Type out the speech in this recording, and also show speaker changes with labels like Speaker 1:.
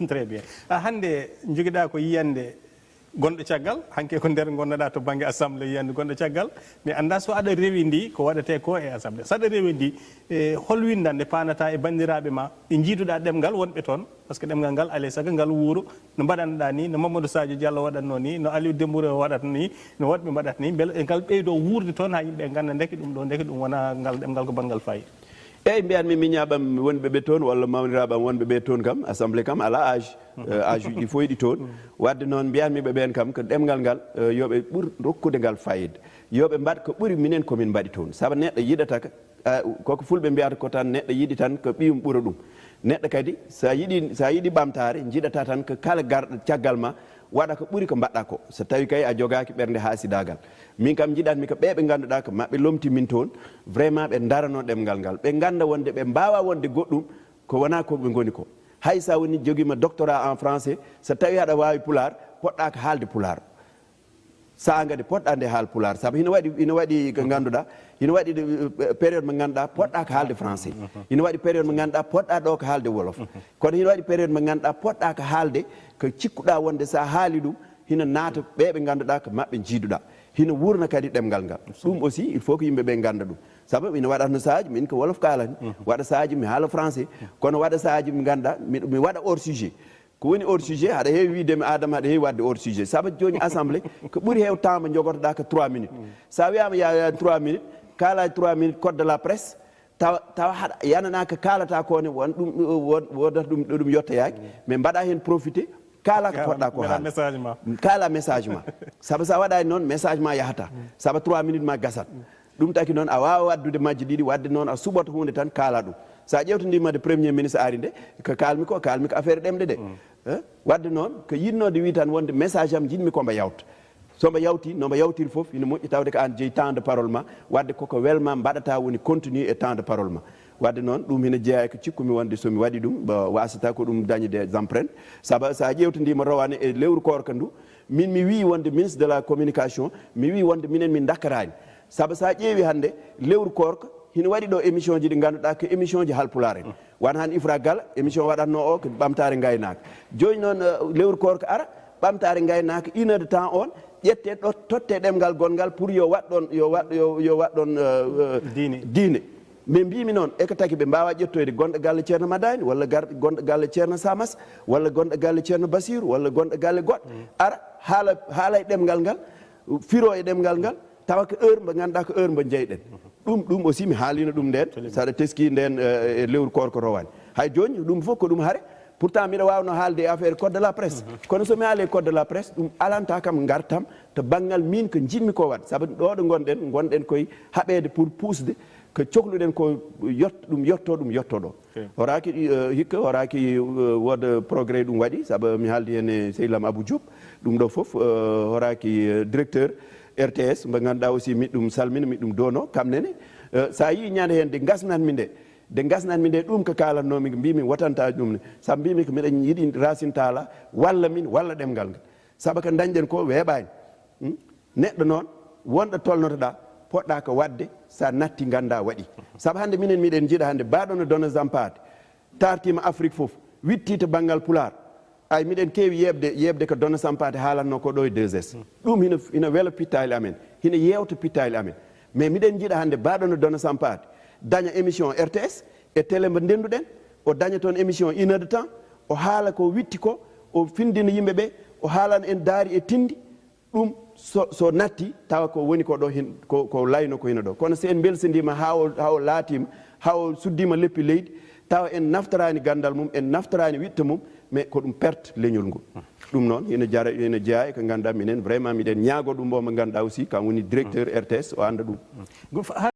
Speaker 1: très bien hande jogiɗa ko yiyande gonɗo caggal hanke ko nder gonnoɗa to banggue assemblée yiyande gonɗo caggal mais anda so aɗa rewi ndi ko waɗete ko e assemblée saɗa rewi ndi hol windande panata e bandiraɓe ma ɗe jiiduɗa ɗemgal wonɓe toon par ce que ɗemgal ngal alay saago ngal wuuro no mbaɗanɗa ni no Mamadou Sadio Diallo waɗatno ni no Aliou Dembouré waɗat ni no woɗɓe mbaɗat ni beele ngal ɓeydo wurde toon ha yimɓe ganda ndeke ɗum wona ngal ɗemgal ko bangal fayi
Speaker 2: eyyi mbiyanmi mi ñaaɓam wonɓe ɓe toon walla mawniraɓam wonɓe ɓe toon kam assemblée kam ala âge âge uji fof yiɗi toon wadde noon mbiyanmi ɓe ɓen kam ko ɗemgal ngal yoɓe ɓuur rokkude ngal fayida yoɓe mbaɗ ko ɓuuri minen komin mbaɗi toon saabu neɗɗo yiɗata koko fulɓe mbiyata ko tan neɗɗo yiɗi tan ko ɓiyum ɓuura ɗum neɗɗo kadi sa yiɗi ɓamtare jiiɗata tan ko kala garɗo caggal ma waɗa ko ɓuuri ko mbaɗɗa ko so tawi kay a jogaki ɓernde haasidagal min kam jiɗatmi ko ɓeɓe ganduɗa ko maɓe lomti min toon vraiment ɓe darano ɗemgal ngal ɓe ganda wonde ɓe mbawa wonde goɗɗum ko wona ko ɓe goni ko hay sa woni joguima doctorat en français so tawi aɗa wawi pular poɗɗa ko haalde pular sa gadi poɗɗa nde haal pular saabu ina waɗi ko ganduɗa ina waɗi période mo ganduɗa poɗɗa ko haalde français ina waɗi période mo ganduɗa poɗɗa ɗo ko haalde wolof kono ina waɗi période mo ganduɗa poɗɗa ko haalde ko cikkuɗa wonde sa haali ɗum hina naata ɓeɓe ganduɗa ko maɓɓe jiiduɗa hina wurna kadi ɗemgal ngal ɗum aussi il faut ko yimɓeɓe ganda ɗum saabu ina waɗatno sahaji min ko wolof kalani waɗa sahaji mi haala français kono waɗa sahaji mi ganduɗa mi waɗa hors sujet ko woni hors sujet haɗa heewi widemi Adama haɗa heewi wadde hors sujet saabu joni assemblée ko ɓuuri heew temps mo jogotoɗa ko 3 minutes sa wiyama ya 3 minutes kala 3 minutes code de la presse tawa haɗa yanana ko kalata kone won ɗum wodata ɗum yettoyaki mais mbaɗa hen profité kala ko poɗɗa ko haala kala message ma saabu sa waɗani noon message ma yahata saabu 3 minutes ma gasat ɗum taki noon a wawa waddude majje ɗiɗi wadde noon a suɓoto hunde tan kala ɗum sa ƴewtodima de premier ministre ari nde ko kalmi ko affaire ɗemɗe de wadde noon ko yinnoɗe wi tan wonde message am jinmi komba yawta somo yawti nomo yawtiri foof ina moƴƴi tawde ko an jeeyi temps de parole ma wadde koko welma mbaɗata woni continue e temps de parole ma wadde noon ɗum hina jeeya e ko cikkumi wonde somi waɗi ɗum wasata ko ɗum dañde des empreintes saabu sa ƴewtodima rowane e lewru korka ndu min mi wi wonde ministre de la communication mi wi wonde minen min dakkarani saabu sa ƴeewi hande lewru korka hina waɗi ɗo émission ji ɗi ganduɗa ko émission ji halpular en wona han ifra gala émission waɗatno o ko ɓamtare gaynaka joni noon lewru korka ara ɓamtare gaynaka 1 heure de temps on ƴette ɗo totte ɗemgal gongal pour yo waɗɗon diine mais mbimi noon eko taki ɓe mbawa ƴettoyde gonɗo galle ceerno Madani walla gonɗo galle ceerno Samas walla gonɗo galle ceerno Basirou walla gonɗo galle goɗɗo ara haala e ɗemgal ngal firo e ɗemgal ngal tawa ko heure mo ganduɗa ko heure mo jeyɗen ɗum aussi mi haalino ɗum nden saɗa teski nden e lewru korko rowani hay joni ɗum fof ko ɗum haare pourtant mbiɗa wawno haalde e affaire code de la presse kono somi haali e code de la presse ɗum alanta kam gartam to banggal min ko jinmi ko wat saabu ɗo ɗo gonɗen koye haɓede pour pusde ko cohluɗen ko ɗum yetto ɗo horaki hikka horaki woda progrès ɗum waɗi saabu mi haaldi hen e sehillam Abou Diop ɗum ɗo foof horaki directeur RTS mo ganduɗa aussi miɗum salmina miɗum dono kamnene sa yi ñande hen de gasnanmi nde ɗum ko kalatnomi mbimi watanta ɗum ne saabu mbimi ko miɗen yiiɗi Racine Talla walla min walla ɗemgal ngal saabu ko dañɗen ko weeɓani neɗɗo noon wonɗo tolnotoɗa poɗɗa ko wadde sa natti ganda waɗi saabu hande minen miɗen jiiɗa hande mbaɗo no Dona Zampade tartima Afrique foof witti to banggal pular ay miɗen keewi yebde ko Dona Zampade haalanno ko ɗo e 2S ɗum ina weela pittali amen hina yewta pittali amen mais miɗen jiiɗa hande mbaɗo no Dona Zampade daña émission RTS e télé mo ndenduɗen o daña toon émission 1 heure de temps o haala ko witti ko o findina yimɓeɓe o haalana en daari e tindi ɗum so natti tawa ko woni ko ɗo ko layno ko hina ɗo kono so en belsodima ha o laatima ha o suddima leppi leydi tawa en naftorani gandal mum en naftorani witta mum mais ko ɗum perte leñol ngol ɗum noon ina jeeya e ko ganduɗa minen vraiment miɗen ñaago ɗum mo ganduɗa aussi kam woni directeur RTS o anda ɗum